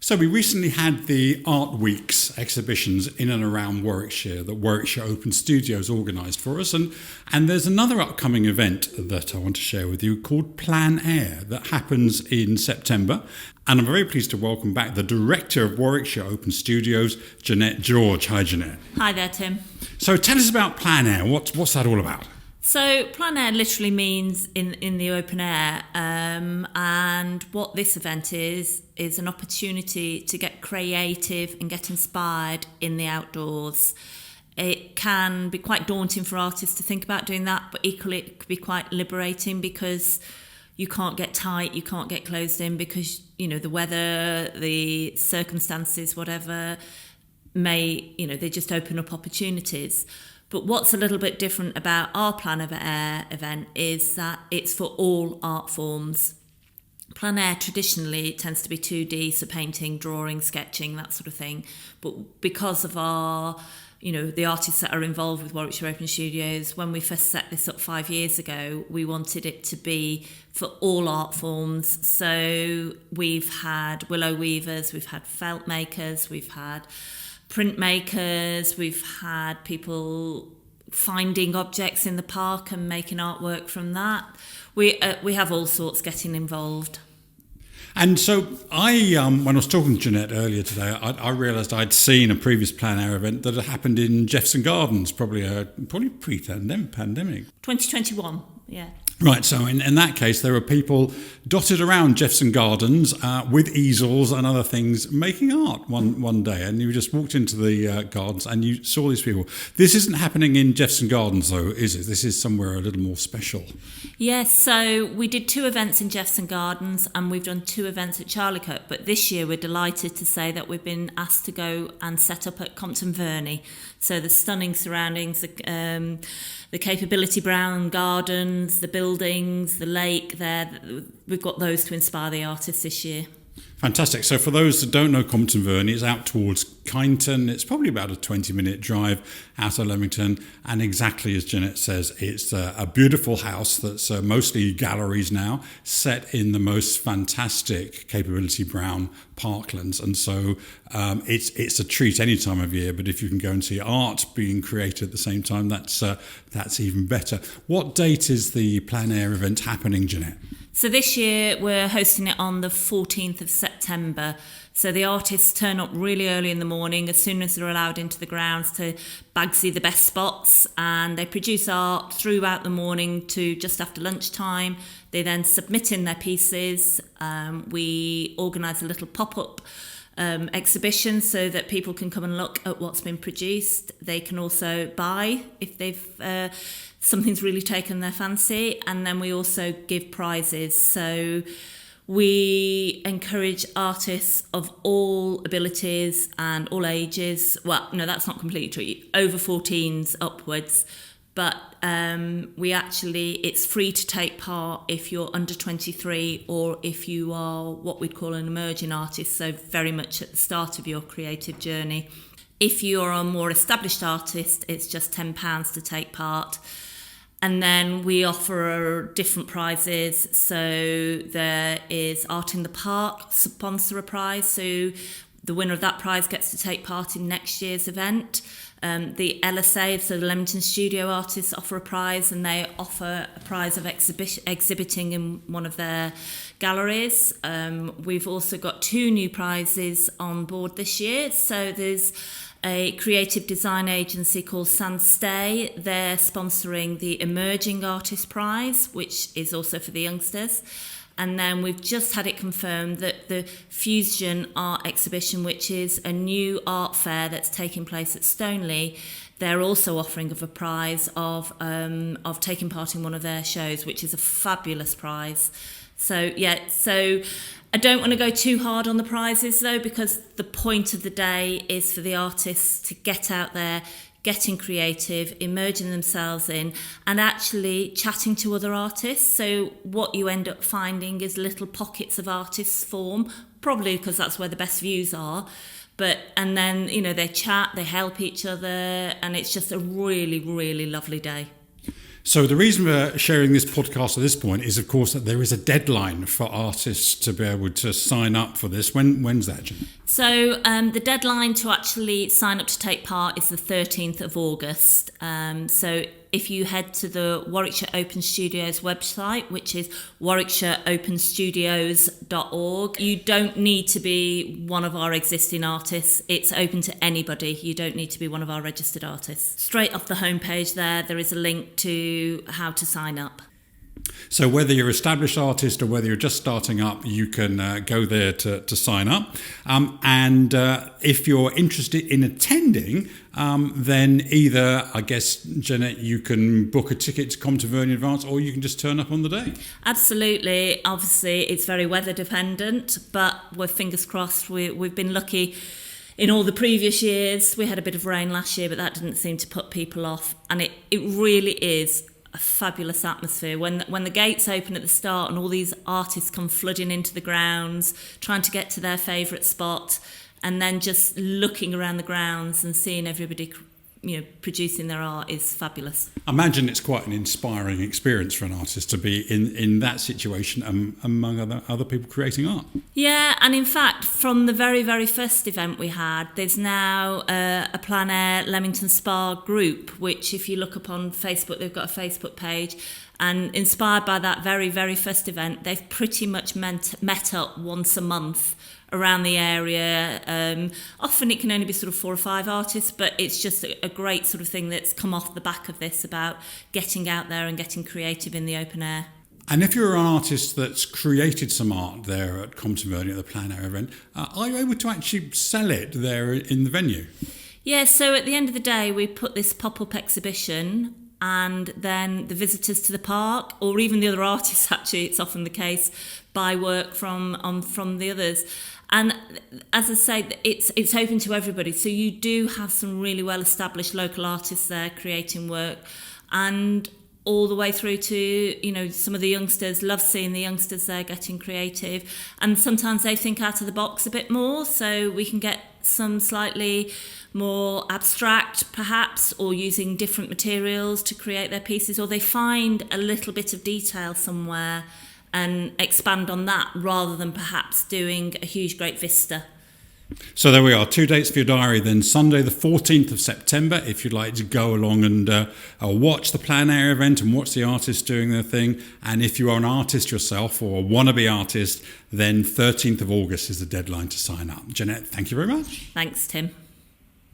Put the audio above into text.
So we recently had the Art Weeks exhibitions in and around Warwickshire that Warwickshire Open Studios organised for us, and there's another upcoming event that I want to share with you called Plein Air that happens in September, and I'm very pleased to welcome back the Director of Warwickshire Open Studios, Jeanette George. Hi Jeanette. Hi there, Tim. So tell us about Plein Air. What's that all about? So plein air literally means in the open air, and what this event is an opportunity to get creative and get inspired in the outdoors. It can be quite daunting for artists to think about doing that, but equally it can be quite liberating because you can't get tight, you can't get closed in because, you know, the weather, the circumstances, whatever, they just open up opportunities. But what's a little bit different about our Plein Air event is that it's for all art forms. Plein air traditionally tends to be 2D, so painting, drawing, sketching, that sort of thing. But because of our, the artists that are involved with Warwickshire Open Studios, when we first set this up 5 years ago, we wanted it to be for all art forms. So we've had willow weavers, we've had felt makers, we've had printmakers, we've had people finding objects in the park and making artwork from that. We have all sorts getting involved. And so when I was talking to Jeanette earlier today, I realised I'd seen a previous Plein Air event that had happened in Jefferson Gardens, probably pre-pandemic. 2021, yeah. Right, so in that case, there were people dotted around Jefferson Gardens with easels and other things making art one day, and you just walked into the gardens and you saw these people. This isn't happening in Jefferson Gardens, though, is it? This is somewhere a little more special. Yes, so we did 2 events in Jefferson Gardens and we've done 2 events at Charlicote, but this year we're delighted to say that we've been asked to go and set up at Compton Verney. So the stunning surroundings, the Capability Brown Gardens, the buildings, the lake there. We've got those to inspire the artists this year. Fantastic. So for those that don't know Compton Verney, it's out towards Kyneton. It's probably about a 20-minute drive out of Leamington. And exactly as Jeanette says, it's a beautiful house that's mostly galleries now, set in the most fantastic Capability Brown parklands. And so it's a treat any time of year. But if you can go and see art being created at the same time, that's even better. What date is the Plein Air event happening, Jeanette? So this year we're hosting it on the 14th of September. So the artists turn up really early in the morning as soon as they're allowed into the grounds to bagsy the best spots, and they produce art throughout the morning to just after lunchtime. They then submit in their pieces. We organise a little pop-up exhibition so that people can come and look at what's been produced. They can also buy if they've something's really taken their fancy, and then we also give prizes. So we encourage artists of all abilities and all ages. Well, no, that's not completely true. Over 14s upwards. But it's free to take part if you're under 23 or if you are what we'd call an emerging artist, so very much at the start of your creative journey. If you're a more established artist, it's just £10 to take part. And then we offer different prizes. So there is Art in the Park, sponsor a prize. So the winner of that prize gets to take part in next year's event. The LSA, so the Leamington Studio Artists, offer a prize, and they offer a prize of exhibiting in one of their galleries. We've also got 2 new prizes on board this year. So there's a creative design agency called Sandstay. They're sponsoring the Emerging Artist Prize, which is also for the youngsters. And then we've just had it confirmed that the Fusion Art Exhibition, which is a new art fair that's taking place at Stoneleigh, they're also offering of a prize of taking part in one of their shows, which is a fabulous prize. So I don't want to go too hard on the prizes though, because the point of the day is for the artists to get out there, getting creative, immersing themselves in, and actually chatting to other artists. So what you end up finding is little pockets of artists form, probably because that's where the best views are. And then, they chat, they help each other, and it's just a really, really lovely day. So the reason we're sharing this podcast at this point is, of course, that there is a deadline for artists to be able to sign up for this. When's that, Jen? So the deadline to actually sign up to take part is the 13th of August. So if you head to the Warwickshire Open Studios website, which is warwickshireopenstudios.org, you don't need to be one of our existing artists. It's open to anybody. You don't need to be one of our registered artists. Straight off the homepage there is a link to how to sign up. So whether you're an established artist or whether you're just starting up, you can go there to sign up. And if you're interested in attending, then either, I guess, Jeanette, you can book a ticket to Compton Verney in advance, or you can just turn up on the day. Absolutely. Obviously, it's very weather dependent, but we're fingers crossed. We've been lucky. In all the previous years, we had a bit of rain last year, but that didn't seem to put people off. And it really is a fabulous atmosphere when the gates open at the start and all these artists come flooding into the grounds trying to get to their favourite spot, and then just looking around the grounds and seeing everybody producing their art is fabulous. I imagine it's quite an inspiring experience for an artist to be in that situation among other people creating art. Yeah, and in fact, from the very, very first event we had, there's now a Plein Air Leamington Spa group, which if you look up on Facebook, they've got a Facebook page. And inspired by that very, very first event, they've pretty much met up once a month around the area. Often it can only be sort of 4 or 5 artists, but it's just a great sort of thing that's come off the back of this about getting out there and getting creative in the open air. And if you're an artist that's created some art there at Compton Verney at the Plein Air Event, are you able to actually sell it there in the venue? Yeah, so at the end of the day, we put this pop-up exhibition, and then the visitors to the park, or even the other artists, actually, it's often the case, buy work from the others. And as I say, it's open to everybody. So you do have some really well-established local artists there creating work, and all the way through to, some of the youngsters. Love seeing the youngsters there getting creative. And sometimes they think out of the box a bit more, so we can get some slightly more abstract, perhaps, or using different materials to create their pieces, or they find a little bit of detail somewhere and expand on that rather than perhaps doing a huge, great vista. So there we are, 2 dates for your diary then. Sunday the 14th of September, if you'd like to go along and watch the Plein Air event and watch the artists doing their thing. And if you are an artist yourself or a wannabe artist, then 13th of August is the deadline to sign up. Jeanette, thank you very much. Thanks, Tim.